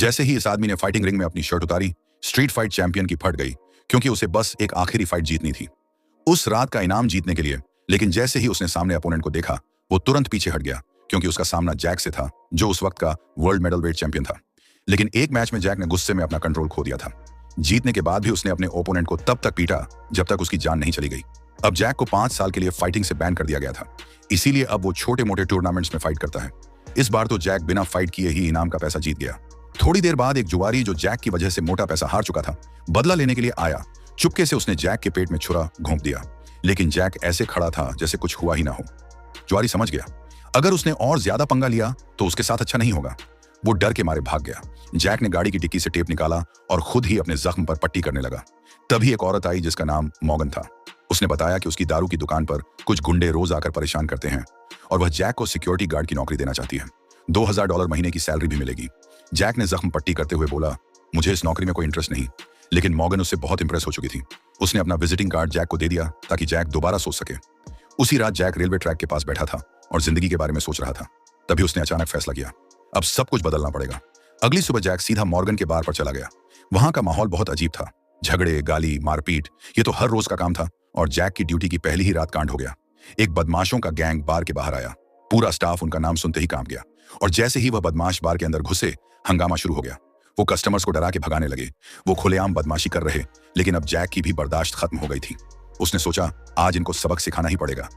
जैसे ही इस आदमी ने फाइटिंग रिंग में अपनी शर्ट उतारी, स्ट्रीट फाइट चैंपियन की फट गई, क्योंकि उसे बस एक आखिरी फाइट जीतनी थी उस रात का इनाम जीतने के लिए। लेकिन जैसे ही उसने सामने अपोनेंट को देखा, वो तुरंत पीछे हट गया, क्योंकि उसका सामना जैक से था, जो उस वक्त का वर्ल्ड मेडल वेट चैंपियन था। लेकिन एक मैच में जैक ने गुस्से में अपना कंट्रोल खो दिया था। जीतने के बाद भी उसने अपने ओपोनेंट को तब तक पीटा जब तक उसकी जान नहीं चली गई। अब जैक को 5 साल के लिए फाइटिंग से बैन कर दिया गया था, इसीलिए अब वो छोटे मोटे टूर्नामेंट्स में फाइट करता है। इस बार तो जैक बिना फाइट किए ही इनाम का पैसा जीत गया। थोड़ी देर बाद एक जुआरी जो जैक की वजह से मोटा पैसा हार चुका था, बदला लेने के लिए आया। चुपके से उसने जैक के पेट में छुरा घोंप दिया, लेकिन जैक ऐसे खड़ा था जैसे कुछ हुआ ही ना हो। जुआरी समझ गया, अगर उसने और ज्यादा पंगा लिया तो उसके साथ अच्छा नहीं होगा। वो डर के मारे भाग गया। जैक ने गाड़ी की डिक्की से टेप निकाला और खुद ही अपने जख्म पर पट्टी करने लगा। तभी एक औरत आई जिसका नाम मॉर्गन था। उसने बताया कि उसकी दारू की दुकान पर कुछ गुंडे रोज आकर परेशान करते हैं और वह जैक को सिक्योरिटी गार्ड की नौकरी देना चाहती है। $2000 महीने की सैलरी भी मिलेगी। जैक ने जख्म पट्टी करते हुए बोला, मुझे इस नौकरी में कोई इंटरेस्ट नहीं। लेकिन मॉर्गन उससे बहुत इंप्रेस हो चुकी थी। उसने अपना विजिटिंग कार्ड जैक को दे दिया ताकि जैक दोबारा सोच सके। उसी रात जैक रेलवे ट्रैक के पास बैठा था और जिंदगी के बारे में सोच रहा था। तभी उसने अचानक फैसला किया, अब सब कुछ बदलना पड़ेगा। अगली सुबह जैक सीधा मॉर्गन के बार पर चला गया। वहां का माहौल बहुत अजीब था। झगड़े, गाली, मारपीट, ये तो हर रोज का काम था और जैक की ड्यूटी की पहली ही रात कांड हो गया। एक बदमाशों का गैंग बार के बाहर आया। पूरा स्टाफ उनका नाम सुनते ही कांप गया और जैसे ही वह बदमाश बार के अंदर घुसे, हंगामा शुरू हो गया। वो कस्टमर्स को डरा के भगाने लगे। वो खुलेआम बदमाशी कर रहे, लेकिन अब जैक की भी बर्दाश्त खत्म हो गई थी। उसने सोचा, आज इनको सबक सिखाना ही पड़ेगा।